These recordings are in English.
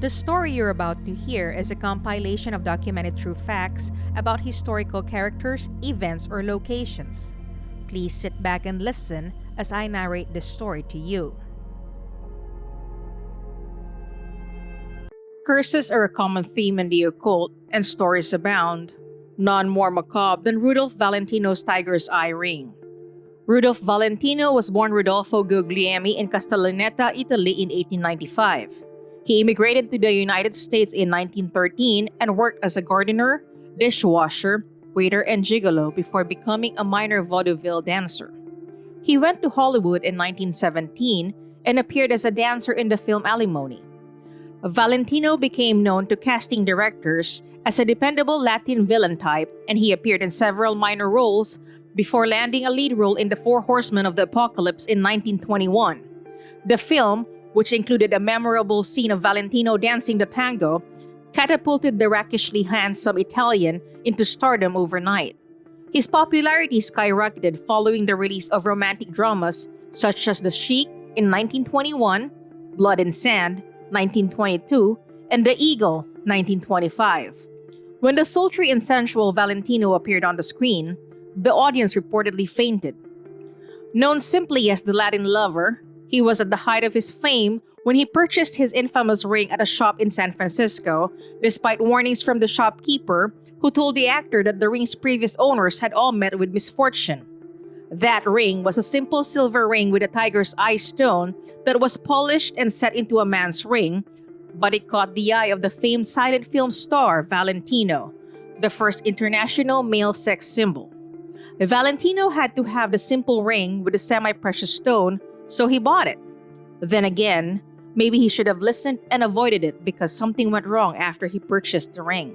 The story you're about to hear is a compilation of documented true facts about historical characters, events, or locations. Please sit back and listen as I narrate this story to you. Curses are a common theme in the occult, and stories abound. None more macabre than Rudolph Valentino's tiger's eye ring. Rudolph Valentino was born Rodolfo Guglielmi in Castellaneta, Italy in 1895. He immigrated to the United States in 1913 and worked as a gardener, dishwasher, waiter, and gigolo before becoming a minor vaudeville dancer. He went to Hollywood in 1917 and appeared as a dancer in the film Alimony. Valentino became known to casting directors as a dependable Latin villain type, and he appeared in several minor roles before landing a lead role in The Four Horsemen of the Apocalypse in 1921. The film, which included a memorable scene of Valentino dancing the tango, catapulted the rakishly handsome Italian into stardom overnight. His popularity skyrocketed following the release of romantic dramas such as The Sheik in 1921, Blood and Sand, 1922, and The Eagle, 1925. When the sultry and sensual Valentino appeared on the screen, the audience reportedly fainted. Known simply as the Latin Lover, he was at the height of his fame when he purchased his infamous ring at a shop in San Francisco, despite warnings from the shopkeeper who told the actor that the ring's previous owners had all met with misfortune. That ring was a simple silver ring with a tiger's eye stone that was polished and set into a man's ring, but it caught the eye of the famed silent film star Valentino, the first international male sex symbol. Valentino had to have the simple ring with a semi-precious stone, so he bought it. Then again, maybe he should have listened and avoided it because something went wrong after he purchased the ring.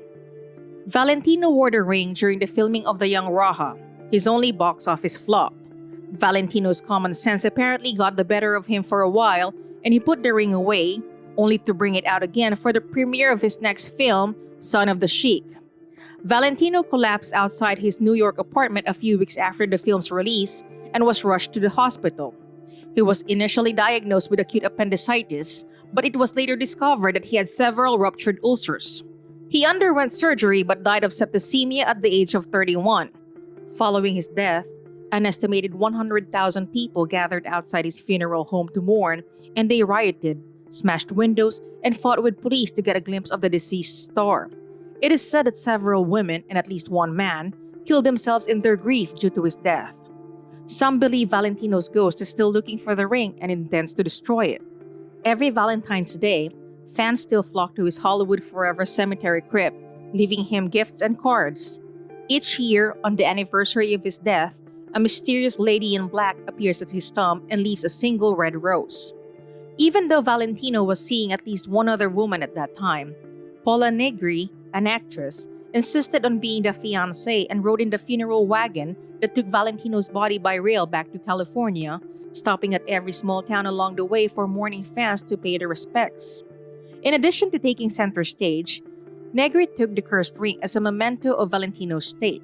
Valentino wore the ring during the filming of The Young Raja, his only box office flop. Valentino's common sense apparently got the better of him for a while, and he put the ring away, only to bring it out again for the premiere of his next film, Son of the Sheik. Valentino collapsed outside his New York apartment a few weeks after the film's release and was rushed to the hospital. He was initially diagnosed with acute appendicitis, but it was later discovered that he had several ruptured ulcers. He underwent surgery but died of septicemia at the age of 31. Following his death, an estimated 100,000 people gathered outside his funeral home to mourn, and they rioted, smashed windows, and fought with police to get a glimpse of the deceased star. It is said that several women and at least one man killed themselves in their grief due to his death. Some believe Valentino's ghost is still looking for the ring and intends to destroy it. Every Valentine's Day, fans still flock to his Hollywood Forever cemetery crypt, leaving him gifts and cards. Each year, on the anniversary of his death, a mysterious lady in black appears at his tomb and leaves a single red rose. Even though Valentino was seeing at least one other woman at that time, Pola Negri, an actress, insisted on being the fiancé and rode in the funeral wagon that took Valentino's body by rail back to California, stopping at every small town along the way for mourning fans to pay their respects. In addition to taking center stage, Negri took the cursed ring as a memento of Valentino's state.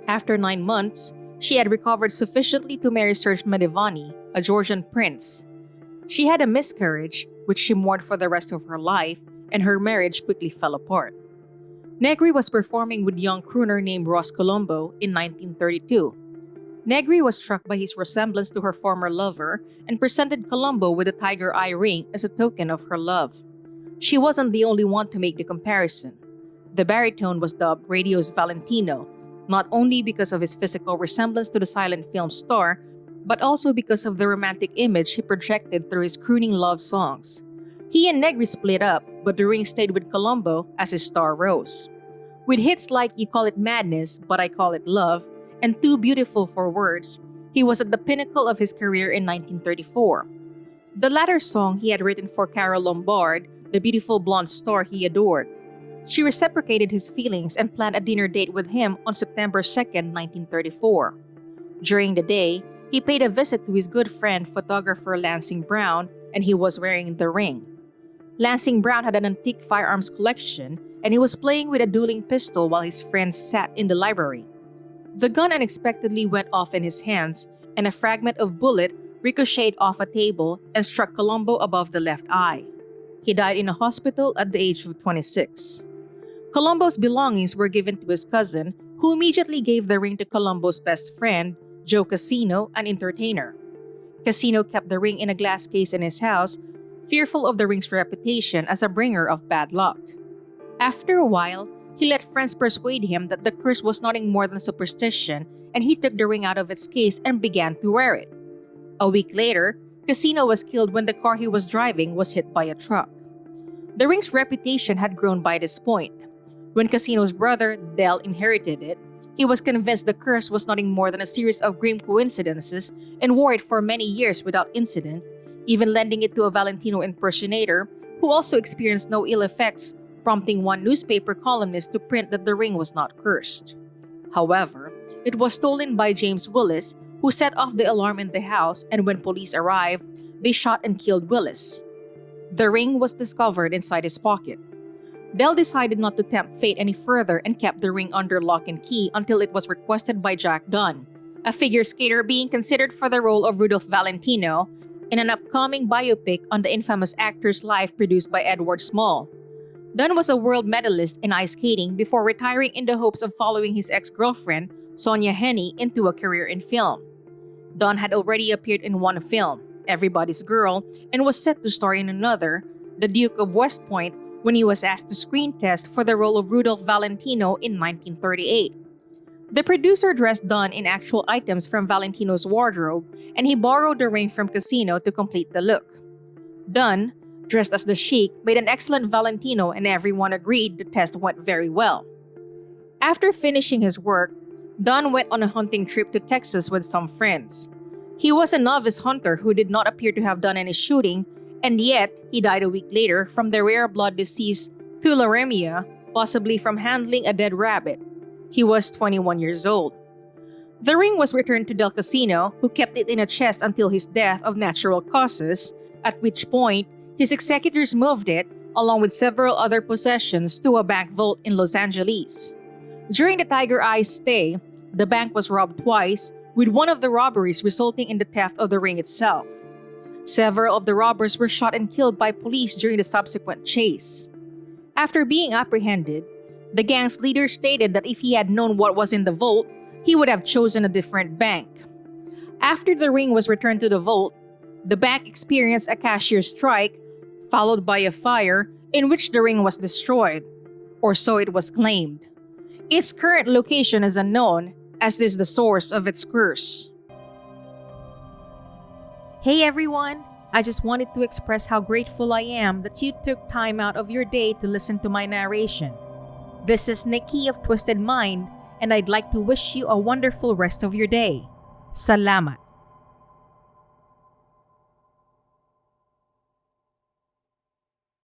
After 9 months, she had recovered sufficiently to marry Serge Medivani, a Georgian prince. She had a miscarriage, which she mourned for the rest of her life, and her marriage quickly fell apart. Negri was performing with young crooner named Russ Colombo in 1932. Negri was struck by his resemblance to her former lover and presented Colombo with a tiger eye ring as a token of her love. She wasn't the only one to make the comparison. The baritone was dubbed radio's Valentino, not only because of his physical resemblance to the silent film star, but also because of the romantic image he projected through his crooning love songs. He and Negri split up, but the ring stayed with Colombo as his star rose. With hits like You Call It Madness, But I Call It Love, and Too Beautiful for Words, he was at the pinnacle of his career in 1934. The latter song he had written for Carole Lombard, the beautiful blonde star he adored. She reciprocated his feelings and planned a dinner date with him on September 2nd, 1934. During the day, he paid a visit to his good friend, photographer Lansing Brown, and he was wearing the ring. Lansing Brown had an antique firearms collection, and he was playing with a dueling pistol while his friends sat in the library. The gun unexpectedly went off in his hands, and a fragment of bullet ricocheted off a table and struck Colombo above the left eye. He died in a hospital at the age of 26. Colombo's belongings were given to his cousin, who immediately gave the ring to Colombo's best friend, Joe Casino, an entertainer. Casino kept the ring in a glass case in his house, fearful of the ring's reputation as a bringer of bad luck. After a while, he let friends persuade him that the curse was nothing more than superstition, and he took the ring out of its case and began to wear it. A week later, Casino was killed when the car he was driving was hit by a truck. The ring's reputation had grown by this point. When Casino's brother, Del, inherited it, he was convinced the curse was nothing more than a series of grim coincidences and wore it for many years without incident, even lending it to a Valentino impersonator who also experienced no ill effects, prompting one newspaper columnist to print that the ring was not cursed. However, it was stolen by James Willis, who set off the alarm in the house, and when police arrived, they shot and killed Willis. The ring was discovered inside his pocket. Del decided not to tempt fate any further and kept the ring under lock and key until it was requested by Jack Dunn, a figure skater being considered for the role of Rudolph Valentino in an upcoming biopic on the infamous actor's life produced by Edward Small. Dunn was a world medalist in ice skating before retiring in the hopes of following his ex-girlfriend, Sonia Henney, into a career in film. Dunn had already appeared in one film, Everybody's Girl, and was set to star in another, The Duke of West Point, when he was asked to screen test for the role of Rudolph Valentino in 1938. The producer dressed Dunn in actual items from Valentino's wardrobe, and he borrowed the ring from Casino to complete the look. Dunn, dressed as the Sheik, made an excellent Valentino, and everyone agreed the test went very well. After finishing his work, Dunn went on a hunting trip to Texas with some friends. He was a novice hunter who did not appear to have done any shooting, and yet he died a week later from the rare blood disease tularemia, possibly from handling a dead rabbit. He was 21 years old. The ring was returned to Del Casino, who kept it in a chest until his death of natural causes, at which point his executors moved it, along with several other possessions, to a bank vault in Los Angeles. During the Tiger Eye's stay, the bank was robbed twice, with one of the robberies resulting in the theft of the ring itself. Several of the robbers were shot and killed by police during the subsequent chase. After being apprehended, the gang's leader stated that if he had known what was in the vault, he would have chosen a different bank. After the ring was returned to the vault, the bank experienced a cashier strike, followed by a fire in which the ring was destroyed, or so it was claimed. Its current location is unknown, as this is the source of its curse. Hey everyone! I just wanted to express how grateful I am that you took time out of your day to listen to my narration. This is Nikki of Twysted Mind, and I'd like to wish you a wonderful rest of your day. Salamat!